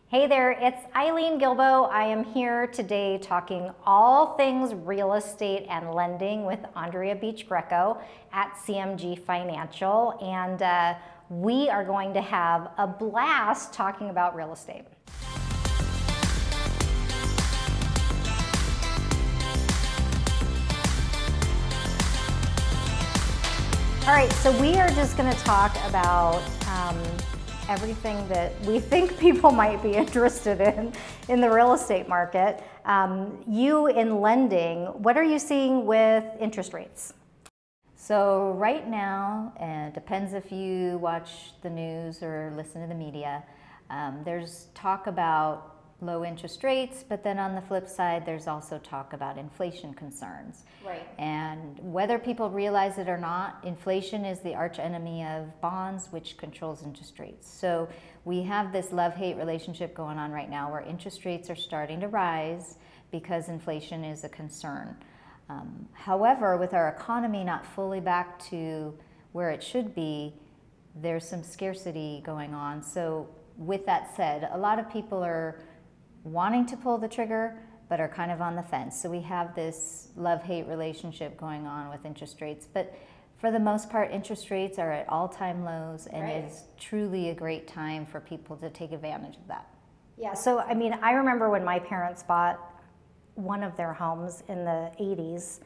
Hey there, it's Eileen Guilbeault. I am here today talking all things real estate and lending with Aundrea Beach-Greco at CMG Financial, and we are going to have a blast talking about real estate. All right, so we are just going to talk about everything that we think people might be interested in the real estate market. You in lending, what are you seeing with interest rates? So right now, and it depends if you watch the news or listen to the media, there's talk about low interest rates, but then on the flip side, there's also talk about inflation concerns. Right. And whether people realize it or not, inflation is the arch enemy of bonds, which controls interest rates. So we have this love-hate relationship going on right now where interest rates are starting to rise because inflation is a concern. However, with our economy not fully back to where it should be, there's some scarcity going on. So with that said, a lot of people are wanting to pull the trigger, but are kind of on the fence. So we have this love-hate relationship going on with interest rates. But for the most part, interest rates are at all-time lows, and Right. it's truly a great time for people to take advantage of that. Yeah, so I mean, I remember when my parents bought one of their homes in the 80s,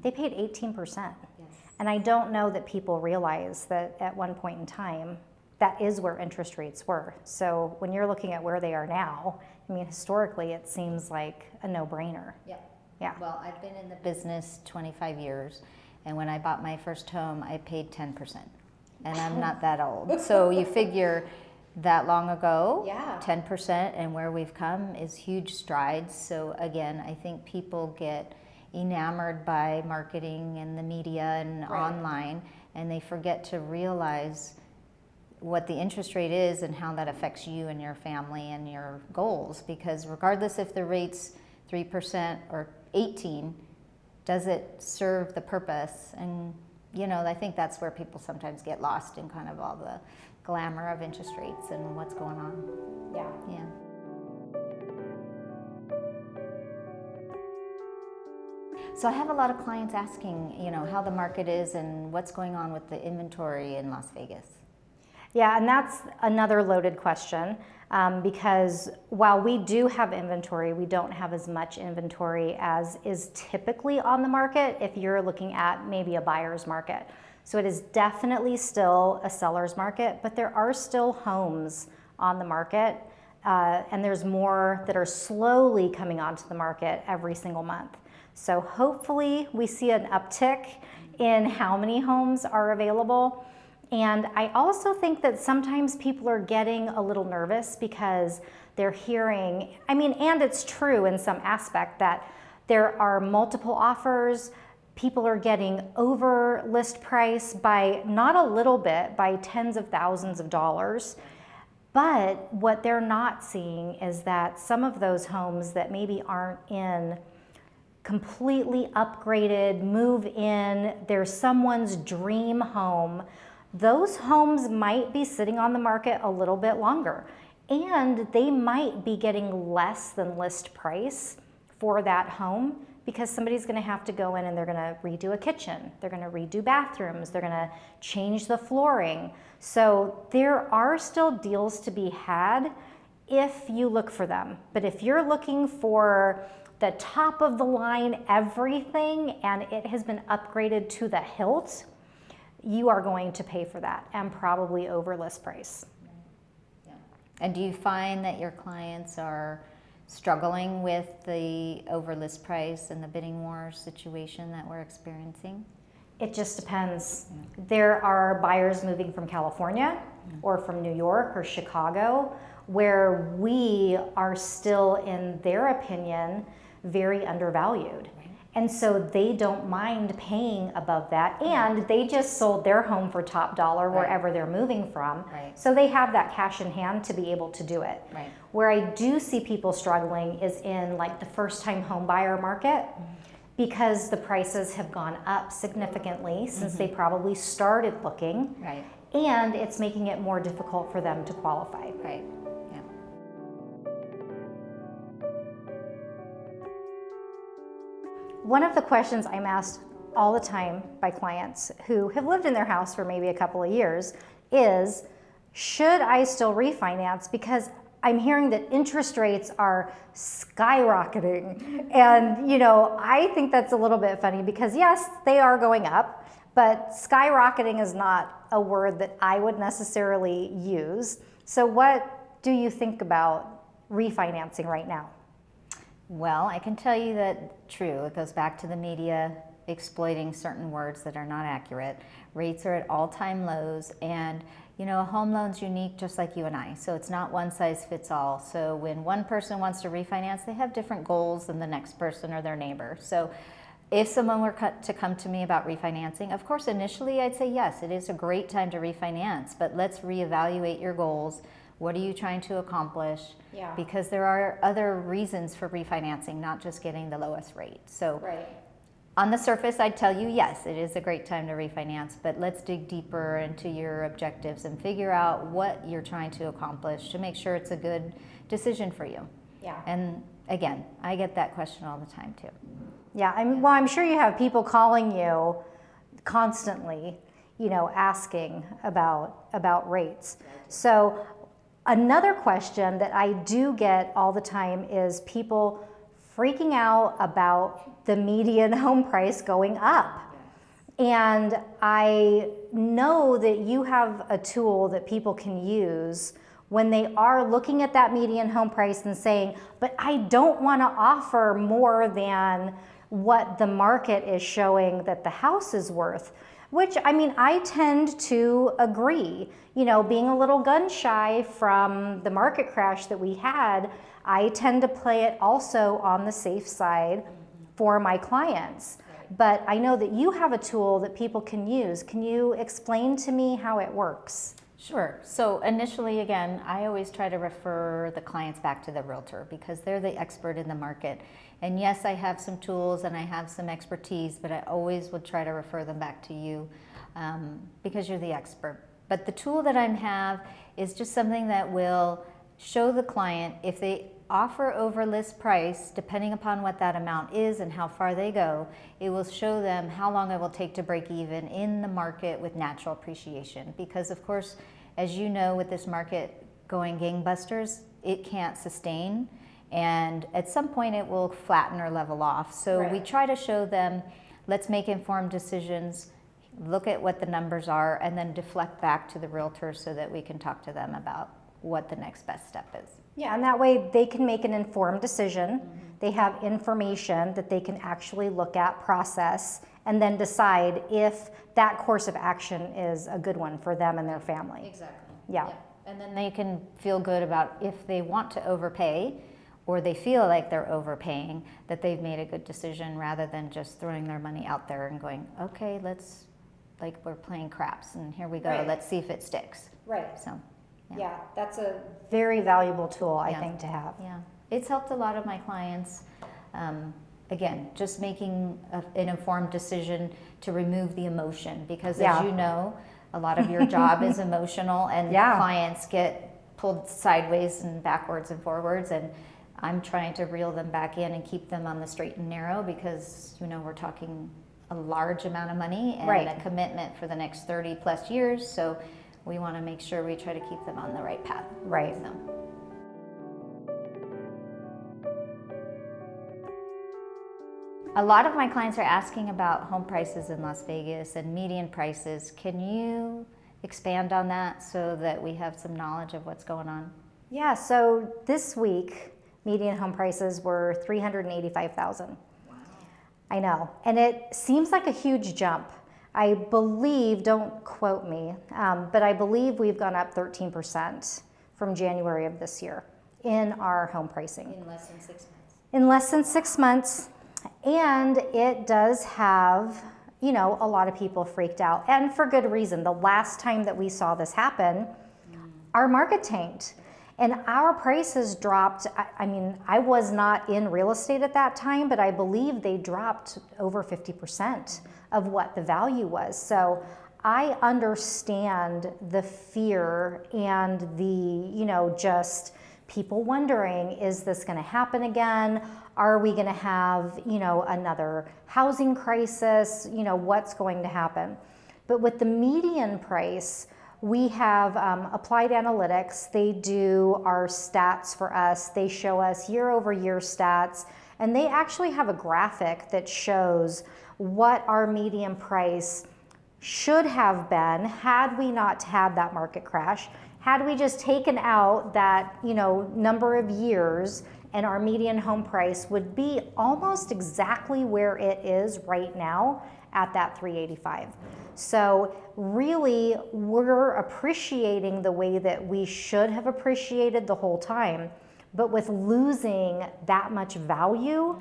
they paid 18%. Yes. And I don't know that people realize that at one point in time, that is where interest rates were. So when you're looking at where they are now, I mean, historically, it seems like a no-brainer. Yeah. Yeah. Well, I've been in the business 25 years, and when I bought my first home, I paid 10%. And I'm not that old. So you figure that long ago, Yeah. 10%, and where we've come is huge strides. So again, I think people get enamored by marketing and the media and Right. online, and they forget to realize what the interest rate is and how that affects you and your family and your goals. Because regardless if the rate's 3% or 18, does it serve the purpose? And you know, I think that's where people sometimes get lost in kind of all the glamour of interest rates and what's going on. Yeah. Yeah. So I have a lot of clients asking, you know, how the market is and what's going on with the inventory in Las Vegas. Yeah, and that's another loaded question because while we do have inventory, we don't have as much inventory as is typically on the market if you're looking at maybe a buyer's market. So it is definitely still a seller's market, but there are still homes on the market, and there's more that are slowly coming onto the market every single month. So hopefully we see an uptick in how many homes are available. And I also think that sometimes people are getting a little nervous because they're hearing, I mean, and it's true in some aspect that there are multiple offers. People are getting over list price by not a little bit, by tens of thousands of dollars. But what they're not seeing is that some of those homes that maybe aren't in completely upgraded, move in, they're someone's dream home, those homes might be sitting on the market a little bit longer, and they might be getting less than list price for that home because somebody's going to have to go in and they're going to redo a kitchen, they're going to redo bathrooms, they're going to change the flooring. So there are still deals to be had if you look for them. But if you're looking for the top of the line everything and it has been upgraded to the hilt, you are going to pay for that and probably over list price. Yeah. And do you find that your clients are struggling with the over list price and the bidding war situation that we're experiencing? It just depends. Yeah. There are buyers moving from California or from New York or Chicago where we are still, in their opinion, very undervalued. And so they don't mind paying above that, and they just sold their home for top dollar wherever they're moving from. Right. So they have that cash in hand to be able to do it. Right. Where I do see people struggling is in like the first time home buyer market, because the prices have gone up significantly since they probably started looking. Right. And it's making it more difficult for them to qualify. Right. Yeah. One of the questions I'm asked all the time by clients who have lived in their house for maybe a couple of years is, should I still refinance? Because I'm hearing that interest rates are skyrocketing. And, you know, I think that's a little bit funny because yes, they are going up, but skyrocketing is not a word that I would necessarily use. So what do you think about refinancing right now? Well, I can tell you that true. It goes back to the media exploiting certain words that are not accurate. Rates are at all-time lows, and you know, a home loan's unique just like you and I. So it's not one size fits all. So when one person wants to refinance, they have different goals than the next person or their neighbor. So if someone were to come to me about refinancing, of course, initially I'd say yes, it is a great time to refinance, but let's reevaluate your goals. What are you trying to accomplish? Yeah. Because there are other reasons for refinancing, not just getting the lowest rate. So Right. on the surface, I'd tell you, yes, it is a great time to refinance, but let's dig deeper into your objectives and figure out what you're trying to accomplish to make sure it's a good decision for you. Yeah. And again, I get that question all the time too. Yeah, I'm sure you have people calling you constantly, you know, asking about rates. So another question that I do get all the time is people freaking out about the median home price going up. And I know that you have a tool that people can use when they are looking at that median home price and saying, but I don't want to offer more than what the market is showing that the house is worth. Which, I mean, I tend to agree. You know, being a little gun shy from the market crash that we had, I tend to play it also on the safe side for my clients. But I know that you have a tool that people can use. Can you explain to me how it works? Sure. So initially, again, I always try to refer the clients back to the realtor because they're the expert in the market. And yes, I have some tools and I have some expertise, but I always would try to refer them back to you because you're the expert. But the tool that I have is just something that will show the client if they offer over list price, depending upon what that amount is and how far they go, it will show them how long it will take to break even in the market with natural appreciation. Because of course, as you know, with this market going gangbusters, it can't sustain. And at some point it will flatten or level off. So we try to show them, let's make informed decisions, look at what the numbers are, and then deflect back to the realtor so that we can talk to them about what the next best step is. Yeah, and that way they can make an informed decision. They have information that they can actually look at, process, and then decide if that course of action is a good one for them and their family. Exactly. Yeah. And then they can feel good about if they want to overpay or they feel like they're overpaying, that they've made a good decision rather than just throwing their money out there and going, okay, let's, like we're playing craps and here we go, Right. let's see if it sticks. Right. So. Yeah, that's a very valuable tool, I think, to have. Yeah, it's helped a lot of my clients. Again, just making an informed decision to remove the emotion because as you know, a lot of your job is emotional and clients get pulled sideways and backwards and forwards, and I'm trying to reel them back in and keep them on the straight and narrow because, you know, we're talking a large amount of money and a commitment for the next 30 plus years. So we want to make sure we try to keep them on the right path. Right. So. A lot of my clients are asking about home prices in Las Vegas and median prices. Can you expand on that so that we have some knowledge of what's going on? Yeah, so this week, median home prices were $385,000. Wow. I know, and it seems like a huge jump. I believe, don't quote me, but I believe we've gone up 13% from January of this year in our home pricing. In less than 6 months. In less than 6 months. And it does have, you know, a lot of people freaked out. And for good reason. The last time that we saw this happen, our market tanked. And our prices dropped. I mean, I was not in real estate at that time, but I believe they dropped over 50% of what the value was. So I understand the fear and the, you know, just people wondering, is this going to happen again? Are we going to have, another housing crisis? What's going to happen? But with the median price, we have Applied Analytics. They do our stats for us. They show us year over year stats, and they actually have a graphic that shows what our median price should have been had we not had that market crash. Had we just taken out that, number of years, and our median home price would be almost exactly where it is right now at that 385. So really, we're appreciating the way that we should have appreciated the whole time, but with losing that much value,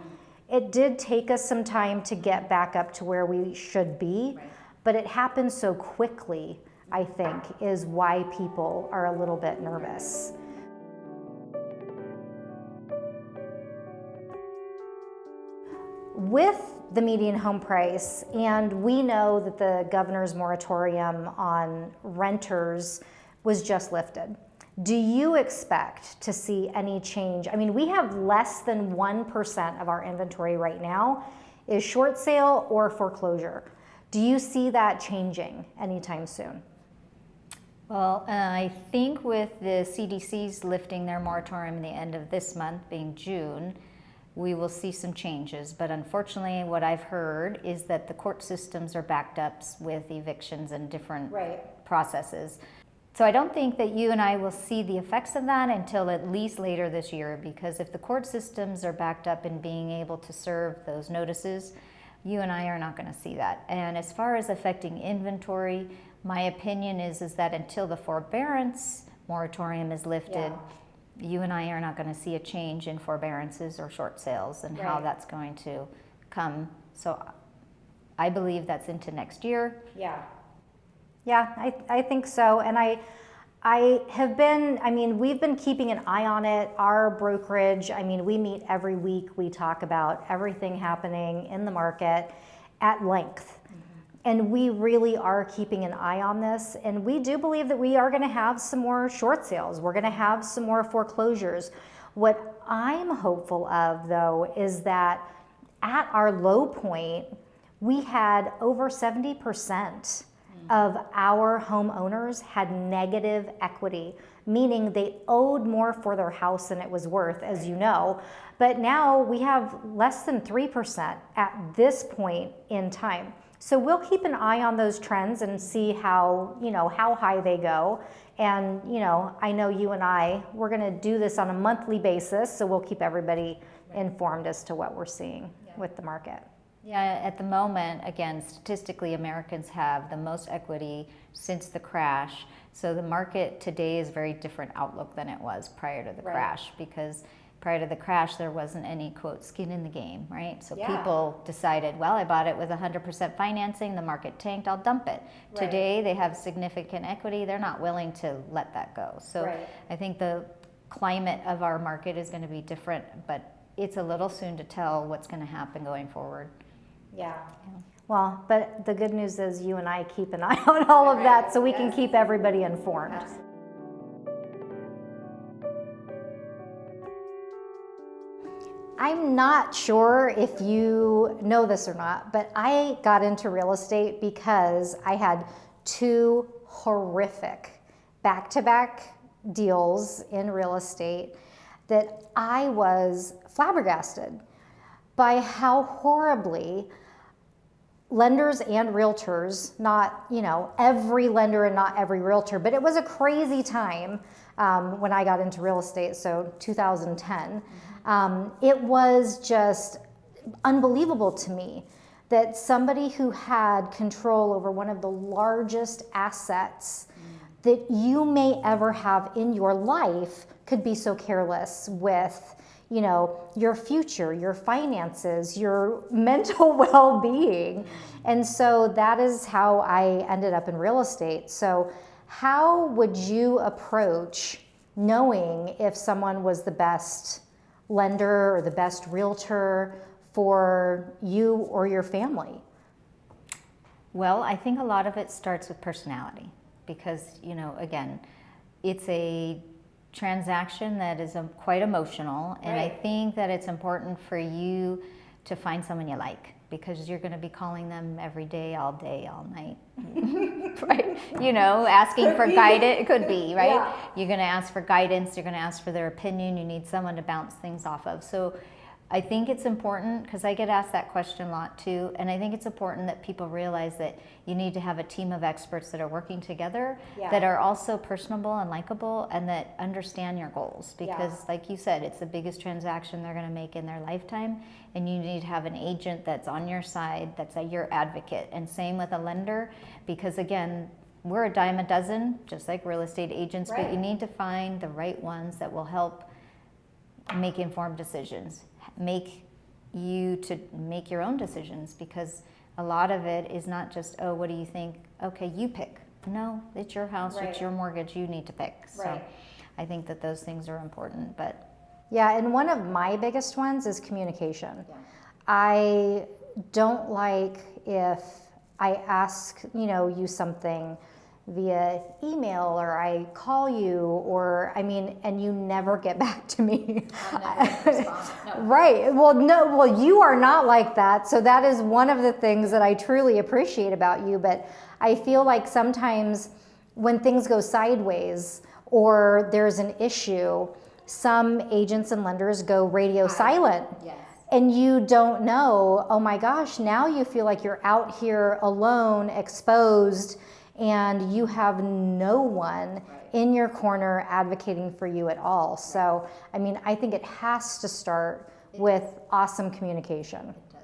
it did take us some time to get back up to where we should be, but it happened so quickly, I think, is why people are a little bit nervous. With the median home price, and we know that the governor's moratorium on renters was just lifted, do you expect to see any change? I mean, we have less than 1% of our inventory right now is short sale or foreclosure. Do you see that changing anytime soon? Well, I think with the CDC's lifting their moratorium in the end of this month, being June, we will see some changes. But unfortunately, what I've heard is that the court systems are backed up with evictions and different processes. So I don't think that you and I will see the effects of that until at least later this year, because if the court systems are backed up in being able to serve those notices, you and I are not going to see that. And as far as affecting inventory, my opinion is that until the forbearance moratorium is lifted, you and I are not going to see a change in forbearances or short sales and how that's going to come. So I believe that's into next year. Yeah, I think so. And I have been, we've been keeping an eye on it. Our brokerage, we meet every week. We talk about everything happening in the market at length. And we really are keeping an eye on this. And we do believe that we are going to have some more short sales. We're going to have some more foreclosures. What I'm hopeful of, though, is that at our low point, we had over 70% of our homeowners had negative equity, meaning they owed more for their house than it was worth, as you know. But now we have less than 3% at this point in time. So we'll keep an eye on those trends and see how high they go. And, I know you and we're going to do this on a monthly basis, so we'll keep everybody informed as to what we're seeing with the market. Yeah, at the moment, again, statistically, Americans have the most equity since the crash. So the market today is a very different outlook than it was prior to the crash, because prior to the crash, there wasn't any, quote, skin in the game, right? So people decided, well, I bought it with 100% financing, the market tanked, I'll dump it. Today, they have significant equity, they're not willing to let that go. So I think the climate of our market is going to be different, but it's a little soon to tell what's going to happen going forward. Well, but the good news is you and I keep an eye on all of that, so we can keep everybody informed. I'm not sure if you know this or not, but I got into real estate because I had two horrific back-to-back deals in real estate that I was flabbergasted by how horribly lenders and realtors, not every lender and not every realtor, but it was a crazy time when I got into real estate, so 2010. It was just unbelievable to me that somebody who had control over one of the largest assets that you may ever have in your life could be so careless with your future, your finances, your mental well-being. And so that is how I ended up in real estate. So how would you approach knowing if someone was the best lender or the best realtor for you or your family? Well, I think a lot of it starts with personality because, again, it's a transaction that is quite emotional, and I think that it's important for you to find someone you like, because you're going to be calling them every day, all night, right? You know, asking for guidance. It could be, right? Yeah. You're going to ask for guidance. You're going to ask for their opinion. You need someone to bounce things off of. So I think it's important, because I get asked that question a lot too, and I think it's important that people realize that you need to have a team of experts that are working together, that are also personable and likable, and that understand your goals, because like you said, it's the biggest transaction they're going to make in their lifetime, and you need to have an agent that's on your side, that's your advocate. And same with a lender, because again, we're a dime a dozen, just like real estate agents, but you need to find the right ones that will help make informed decisions, make you to make your own decisions, because a lot of it is not just, oh, what do you think? Okay, you pick. No, it's your house, it's your mortgage, you need to pick. So I think that those things are important. But yeah, and one of my biggest ones is communication. I don't like if I ask, you something via email, or I call you, or and you never get back to me. Right. Well, you are not like that. So that is one of the things that I truly appreciate about you. But I feel like sometimes when things go sideways or there's an issue, some agents and lenders go radio silent. Yes. And you don't know, oh my gosh, now you feel like you're out here alone, exposed, and you have no one in your corner advocating for you at all. So, I think it has to start with awesome communication. It does.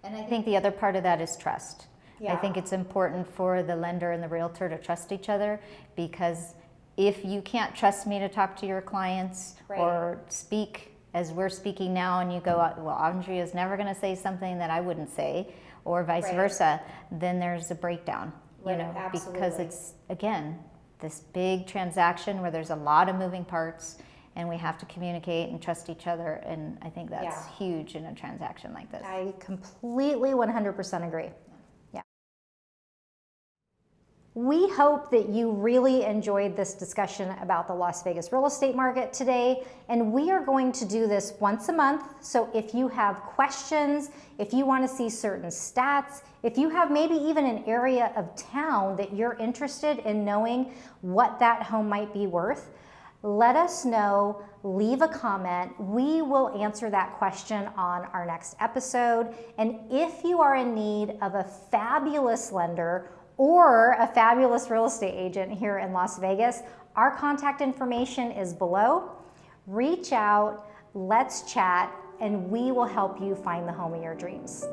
And I think the other part of that is trust. I think it's important for the lender and the realtor to trust each other, because if you can't trust me to talk to your clients or speak as we're speaking now, and you go, well, Aundrea is never going to say something that I wouldn't say, or vice versa, then there's a breakdown. Because it's, again, this big transaction where there's a lot of moving parts, and we have to communicate and trust each other, and I think that's huge in a transaction like this. I completely 100% agree. Yeah. We hope that you really enjoyed this discussion about the Las Vegas real estate market today, and we are going to do this once a month. So if you have questions, if you want to see certain stats, if you have maybe even an area of town that you're interested in knowing what that home might be worth, let us know, leave a comment. We will answer that question on our next episode. And if you are in need of a fabulous lender or a fabulous real estate agent here in Las Vegas, our contact information is below. Reach out, let's chat, and we will help you find the home of your dreams.